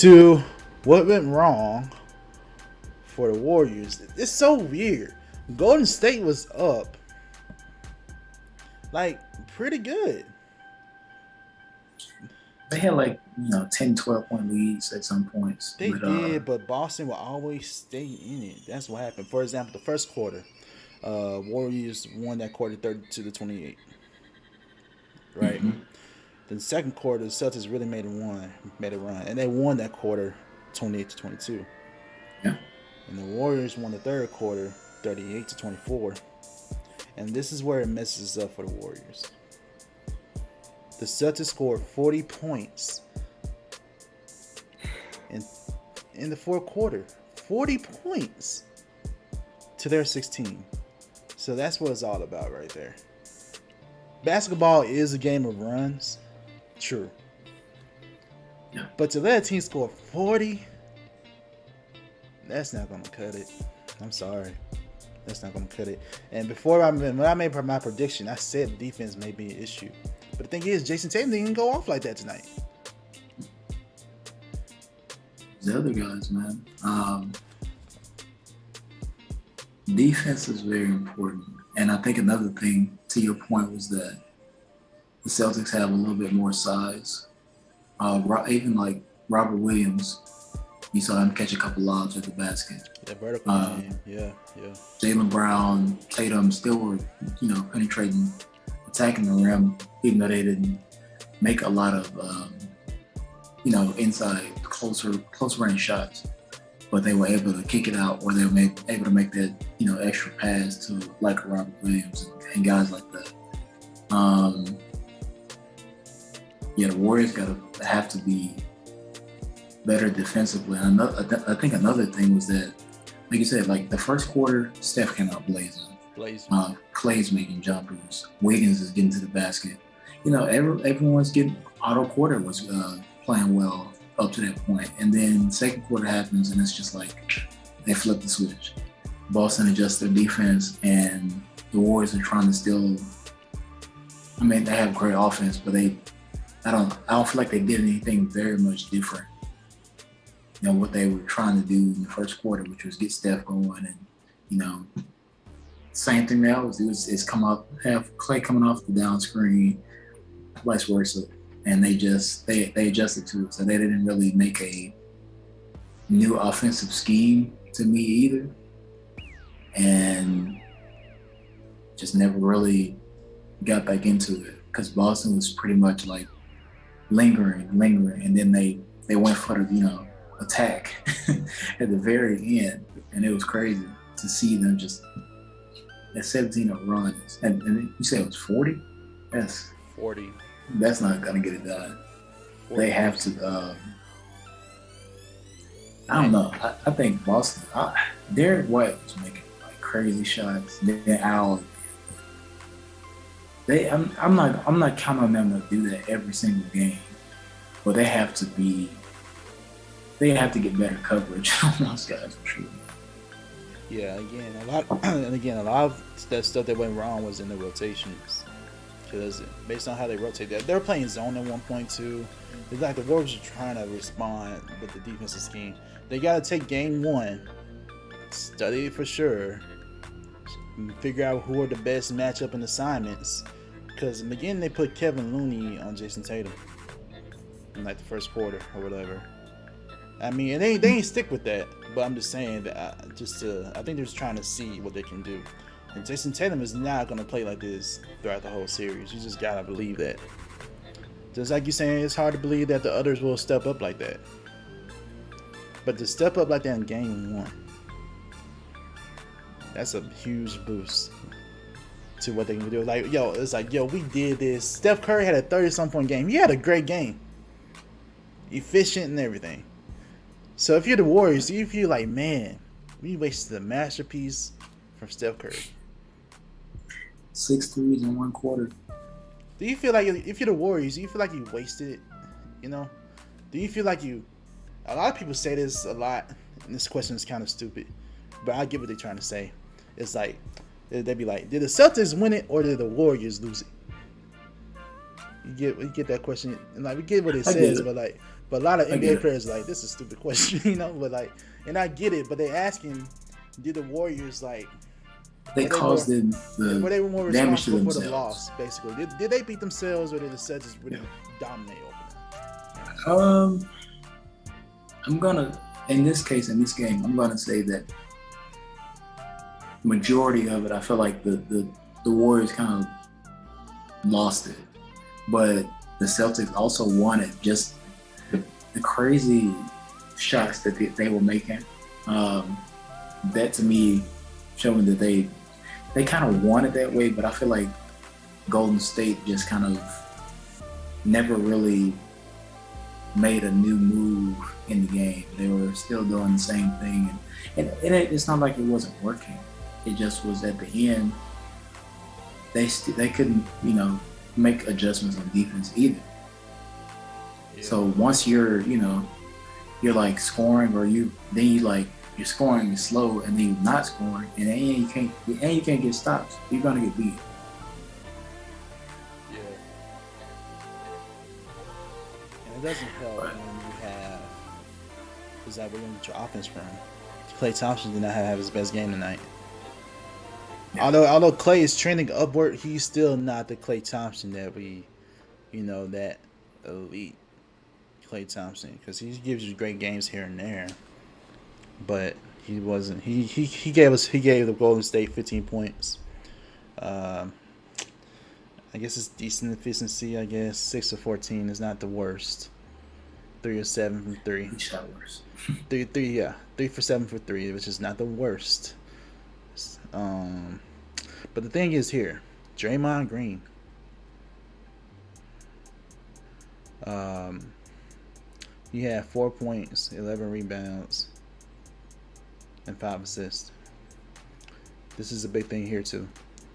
to what went wrong for the Warriors. It's so weird. Golden State was up, like, pretty good. They had 10, 12-point leads at some points. They did, but Boston will always stay in it. That's what happened. For example, the first quarter, Warriors won that quarter 32-28. Right? Mm-hmm. Then the second quarter, the Celtics really made a run, and they won that quarter 28-22. Yeah. And the Warriors won the third quarter 38-24. And this is where it messes up for the Warriors. The Celtics scored 40 points in the fourth quarter. 40 points to their 16. So that's what it's all about right there. Basketball is a game of runs. True. Yeah. But to let a team score 40, that's not going to cut it. I'm sorry. That's not going to cut it. And when I made my prediction, I said defense may be an issue. But the thing is, Jason Tatum didn't go off like that tonight. The other guys, man. Defense is very important. And I think another thing, to your point, was that the Celtics have a little bit more size. Even like Robert Williams, you saw him catch a couple lobs at the basket. Yeah, vertical game. Yeah. Jaylen Brown, Tatum still were, penetrating, attacking the rim, even though they didn't make a lot of, inside close range shots. But they were able to kick it out, or they were able to make that, extra pass to like Robert Williams and guys like that. The Warriors have to be better defensively. And I think another thing was that, like you said, like the first quarter, Steph came out blazing. Clay's making jumpers. Wiggins is getting to the basket. Everyone's getting. Otto Porter was playing well up to that point, and then second quarter happens, and it's just like they flip the switch. Boston adjusts their defense, and the Warriors are trying to still. I mean, they have great offense, but I don't feel like they did anything very much different than what they were trying to do in the first quarter, which was get Steph going, and same thing now is come up, have Clay coming off the down screen, vice versa, and they adjusted to it, so they didn't really make a new offensive scheme to me either, and just never really got back into it because Boston was pretty much like lingering, and then they went for the attack at the very end, and it was crazy to see them just at 17 of runs, and you say it was 40. That's 40. That's not gonna get it done. 40. They have to. I don't know. I think Boston. Derek White was making like crazy shots. Then Al. I'm not counting on them to do that every single game, but they have to get better coverage on those guys for sure. Yeah, a lot of that stuff that went wrong was in the rotations. Because based on how they rotate, they were playing zone at 1.2. It's like the Warriors are trying to respond with the defensive scheme. They got to take game one, study it for sure, and figure out who are the best matchup and assignments. Because again, they put Kevin Looney on Jason Tatum in like the first quarter or whatever. I mean, and they ain't stick with that, but I'm just saying that I think they're just trying to see what they can do. And Jason Tatum is not going to play like this throughout the whole series. You just got to believe that. Just like you're saying, it's hard to believe that the others will step up like that. But to step up like that in game one, that's a huge boost to what they can do. We did this. Steph Curry had a 30-some point game. He had a great game. Efficient and everything. So if you're the Warriors, you feel like, man, we wasted a masterpiece from Steph Curry. 6 threes in one quarter. Do you feel like, if you're the Warriors, do you feel like you wasted it? Do you feel like you... A lot of people say this a lot, and this question is kind of stupid, but I get what they're trying to say. It's like, they'd be like, did the Celtics win it or did the Warriors lose it? You get that question, and like we get what it says, but like, But a lot of NBA players are like, this is a stupid question, you know. But like, and I get it. But they asking, did the Warriors like? They caused the were they more damage to responsible themselves for the loss? Basically, did they beat themselves, or did the Celtics really dominate over them? I'm gonna, in this game, I'm gonna say that majority of it, I feel like the Warriors kind of lost it, but the Celtics also won it. Just the crazy shots that they were making, that to me showing that they kind of won it that way. But I feel like Golden State just kind of never really made a new move in the game. They were still doing the same thing, and it's not like it wasn't working. It just was at the end they couldn't, you know, make adjustments on defense either. Yeah. So once you're like scoring, or you're scoring slow, and then you're not scoring, and then you can't get stops, you're gonna get beat. Yeah. And it doesn't help when you have, is that where you get your offense from? Klay Thompson did not have his best game tonight. Yeah. Although Klay is trending upward, he's still not the Klay Thompson that we, that elite Klay Thompson, because he gives you great games here and there, but he wasn't. He gave the Golden State 15 points. I guess it's decent efficiency. I guess 6 of 14 is not the worst. 3 of 7 from 3. He shot worse. 3 for 7 for 3, which is not the worst. But the thing is here, Draymond Green. He had 4 points, 11 rebounds, and 5 assists. This is a big thing here too.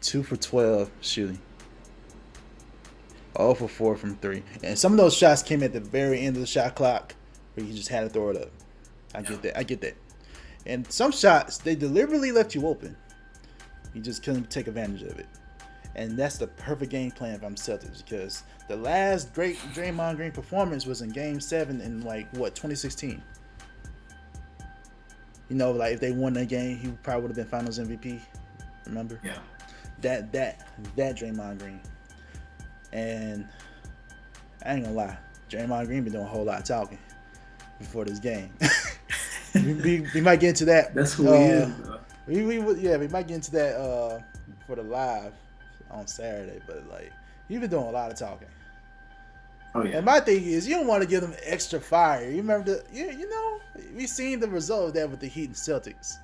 2 for 12 shooting. 0 for 4 from 3. And some of those shots came at the very end of the shot clock where you just had to throw it up. I get that. And some shots, they deliberately left you open. You just couldn't take advantage of it. And that's the perfect game plan if I'm Celtics, because the last great Draymond Green performance was in Game 7 in 2016. If they won that game, he probably would have been Finals MVP. Remember? Yeah. That Draymond Green. And I ain't gonna lie, Draymond Green been doing a whole lot of talking before this game. we might get into that. That's who he is, bro. We might get into that for the live on Saturday, but you've been doing a lot of talking. Oh yeah. And my thing is, you don't want to give them extra fire. You remember we seen the result of that with the Heat and Celtics.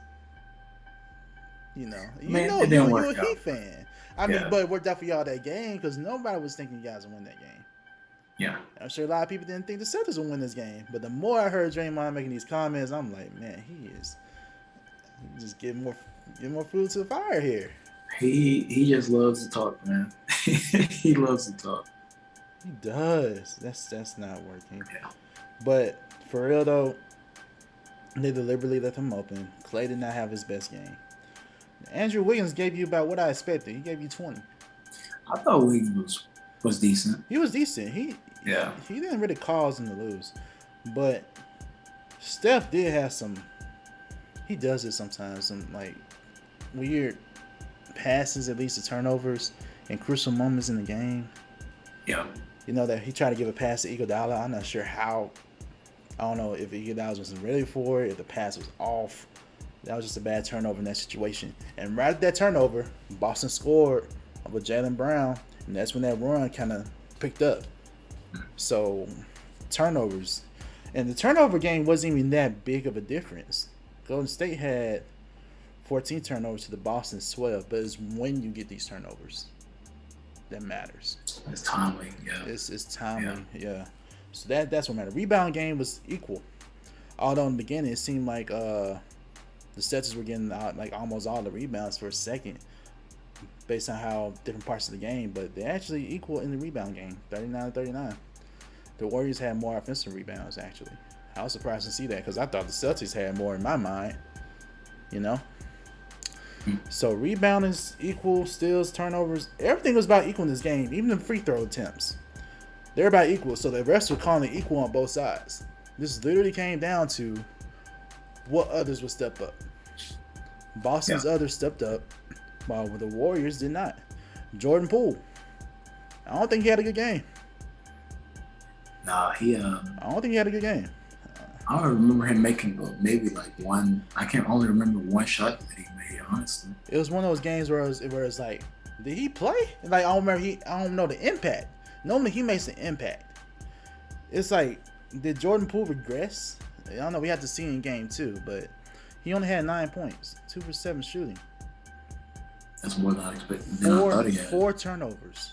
You're a Heat fan. I mean, but it worked out for y'all that game because nobody was thinking you guys would win that game. Yeah. I'm sure a lot of people didn't think the Celtics would win this game. But the more I heard Draymond making these comments, I'm like, man, he is just getting more fuel to the fire here. He just loves to talk, man. He loves to talk. He does. That's not working. Yeah. But for real though, they deliberately left him open. Klay did not have his best game. Andrew Wiggins gave you about what I expected. He gave you 20. I thought Wiggins was decent. He was decent. He didn't really cause them to lose. But Steph did have some. He does it sometimes. Some weird passes, at least the turnovers, in crucial moments in the game. Yeah. That he tried to give a pass to Iguodala. I'm not sure how. I don't know if Iguodala wasn't ready for it, if the pass was off. That was just a bad turnover in that situation. And right at that turnover, Boston scored with Jaylen Brown, and that's when that run kind of picked up. So, turnovers. And the turnover game wasn't even that big of a difference. Golden State had 14 turnovers to the Boston 12, but it's when you get these turnovers that matters. It's timely, yeah. It's timely, yeah. So that's what matters. Rebound game was equal. Although in the beginning, it seemed like the Celtics were getting almost all the rebounds for a second based on how different parts of the game, but they're actually equal in the rebound game, 39-39. The Warriors had more offensive rebounds, actually. I was surprised to see that because I thought the Celtics had more in my mind, So rebound is equal, steals, turnovers, everything was about equal in this game, even the free throw attempts. They're about equal. So the refs were calling it equal on both sides. This literally came down to what others would step up. Boston's others stepped up, while the Warriors did not. Jordan Poole, I don't think he had a good game. Nah, I don't think he had a good game. I don't remember him making maybe like one. I can only remember one shot that he made. Honestly, it was one of those games where it's like, did he play? Like I don't know the impact. Normally he makes an impact. It's like, did Jordan Poole regress? I don't know. We have to see in game 2, but he only had 9 points, 2 for 7 shooting. That's more than I expected. 4 turnovers.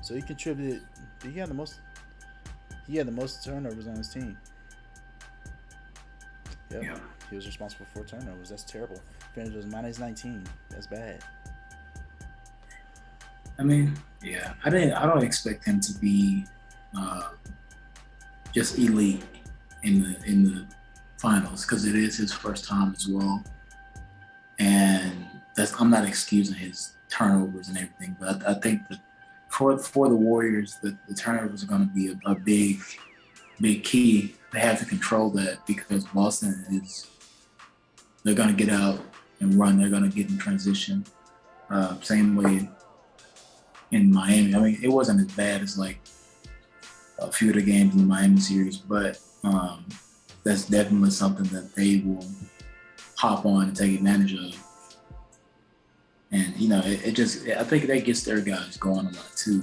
So he contributed. He had the most turnovers on his team. Yep. Yeah. He was responsible for 4 turnovers. That's terrible. Finish was -19. That's bad. I mean, yeah. I don't expect him to be just elite in the finals, because it is his first time as well. And I'm not excusing his turnovers and everything, but I think that for the Warriors, the turnovers are going to be a big key. They have to control that, because Boston they're going to get out and run. They're going to get in transition. Same way in Miami. I mean, it wasn't as bad as like a few of the games in the Miami series, but that's definitely something that they will hop on and take advantage of. And, I think that gets their guys going a lot too.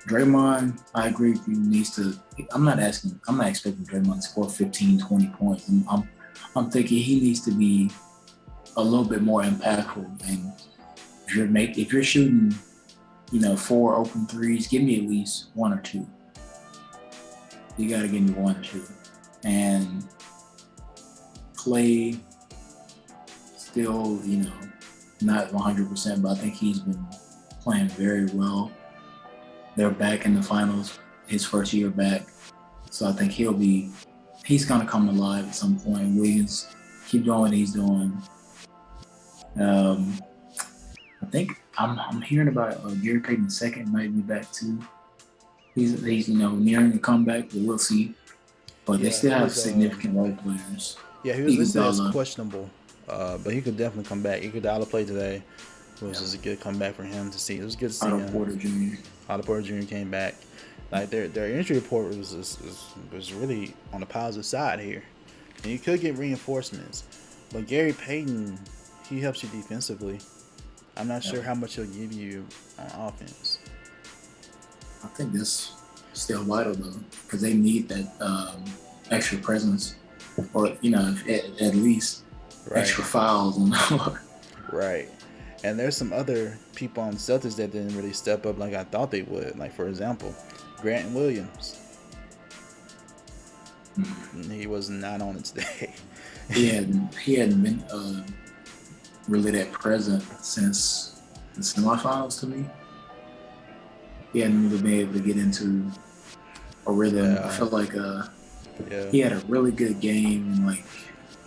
Draymond, I agree with you, I'm not expecting Draymond to score 15, 20 points. I'm thinking he needs to be a little bit more impactful. And if you're shooting, 4 open threes, give me at least 1 or 2. You got to give me 1 or 2. And Clay, still, not 100%, but I think he's been playing very well. They're back in the finals, his first year back. So I think he's going to come alive at some point. Wiggins, keep doing what he's doing. I think I'm hearing about Gary Payton II might be back too. He's nearing a comeback, but we'll see. But they still have significant role players. Yeah, he was listed as questionable, but he could definitely come back. Iguodala played today. It was just a good comeback for him to see. It was good to see him. Otto Porter Jr. came back. Like their injury report was really on the positive side here, and you could get reinforcements. But Gary Payton, he helps you defensively. I'm not sure how much he'll give you on offense. I think that's still vital though, because they need that extra presence, or at least extra fouls on the floor. Right. And there's some other people on the Celtics that didn't really step up like I thought they would. Like, for example, Grant Williams. He was not on it today. He hadn't been really that present since the semifinals to me. He hadn't really been able to get into a rhythm. Yeah. I felt like he had a really good game, and like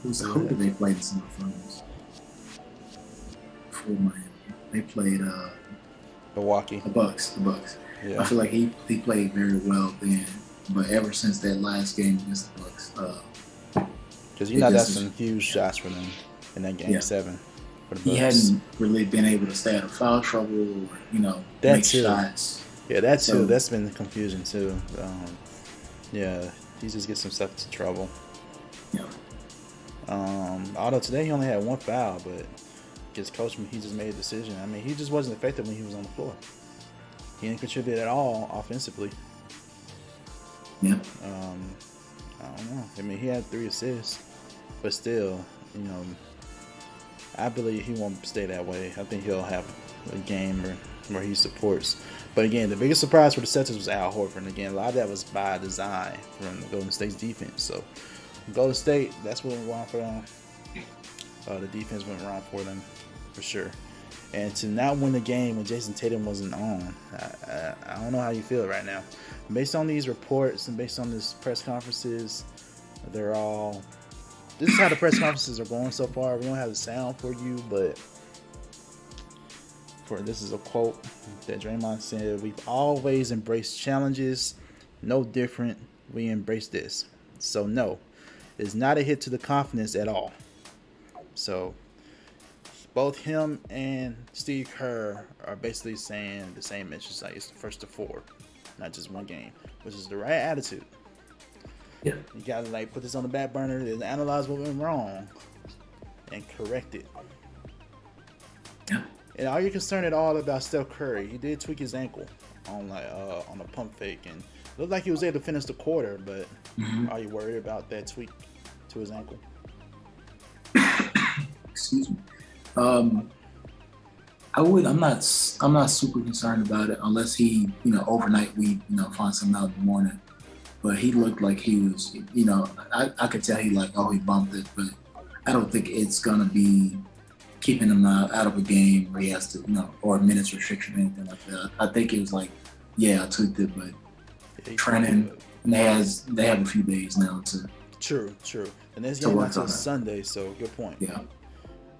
who did they play in the semifinals? Before Miami, they played Milwaukee. The Bucks. Yeah. I feel like he played very well then, but ever since that last game against the Bucks, because that's some huge shots for them in that game 7. For the Bucks. He hadn't really been able to stay out of foul trouble, or make shots. Yeah, that too. That's been confusing too. He just gets himself into trouble. Yeah. Although today he only had 1 foul, but his coach, he just made a decision. I mean, he just wasn't effective when he was on the floor. He didn't contribute at all offensively. Yeah. I don't know. I mean, he had 3 assists, but still, I believe he won't stay that way. I think he'll have a game where he supports. But again, the biggest surprise for the Celtics was Al Horford. And again, a lot of that was by design from the Golden State's defense. So, Golden State, that's what went wrong for them. The defense went wrong for them, for sure. And to not win the game when Jason Tatum wasn't on, I don't know how you feel right now. Based on these reports and based on these press conferences, this is how the press conferences are going so far. We don't have the sound for you, but this is a quote that Draymond said, "We've always embraced challenges, no different. We embrace this. So no, it's not a hit to the confidence at all." So both him and Steve Kerr are basically saying the same message, like it's the first of 4, not just one game, which is the right attitude. Yeah. You gotta like put this on the back burner and analyze what went wrong and correct it. Yeah. And are you concerned at all about Steph Curry? He did tweak his ankle on on a pump fake, and it looked like he was able to finish the quarter. But are you worried about that tweak to his ankle? Excuse me. I'm not super concerned about it unless he, overnight we, find something out in the morning. But he looked like he was, I could tell he he bumped it, but I don't think it's gonna be keeping him out of a game where he has to, or a minutes restriction or anything like that. I think it was I tweaked it, but training, and they have a few days now to. True. And this game until Sunday, so good point. Yeah,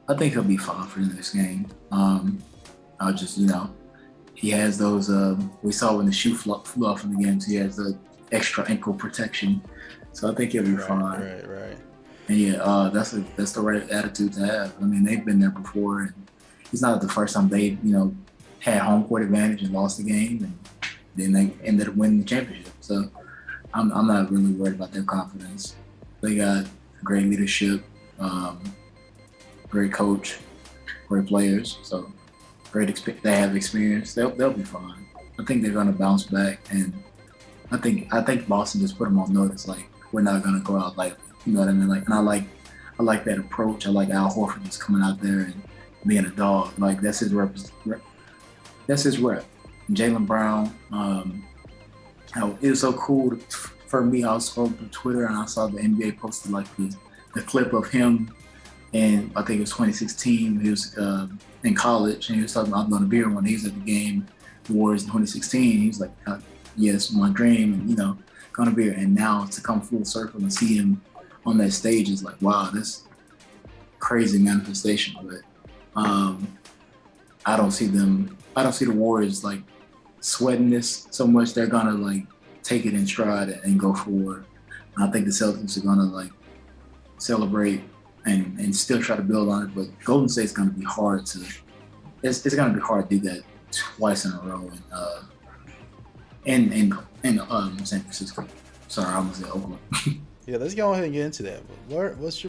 I think he'll be fine for the next game. I'll just, he has those. We saw when the shoe flew off in the game, so he has the extra ankle protection. So I think he'll be fine. Right. And that's the right attitude to have. I mean, they've been there before, and it's not the first time they, had home court advantage and lost the game, and then they ended up winning the championship. So I'm not really worried about their confidence. They got great leadership, great coach, great players. So they have experience. They'll be fine. I think they're gonna bounce back, and I think Boston just put them on notice. Like, we're not gonna go out lightly. You know what I mean? Like, and I like that approach. I like Al Horford just coming out there and being a dog. Like, that's his rep. That's his rep. Jaylen Brown. It was so cool for me. I was scrolling through Twitter and I saw the NBA posted the clip of him, and I think it was 2016. He was in college and he was talking about, "I'm going to be here when he was at the game, the Warriors in 2016." He was like, "Yes, my dream," and going to be here. And now to come full circle and see him on that stage is like, wow, this crazy manifestation. But I don't see the Warriors sweating this so much. They're gonna take it in stride and go forward. And I think the Celtics are gonna celebrate and still try to build on it. But Golden State's gonna be hard to. It's gonna be hard to do that twice in a row in San Francisco. Sorry, I almost said Oakland. Yeah, let's go ahead and get into that. What's your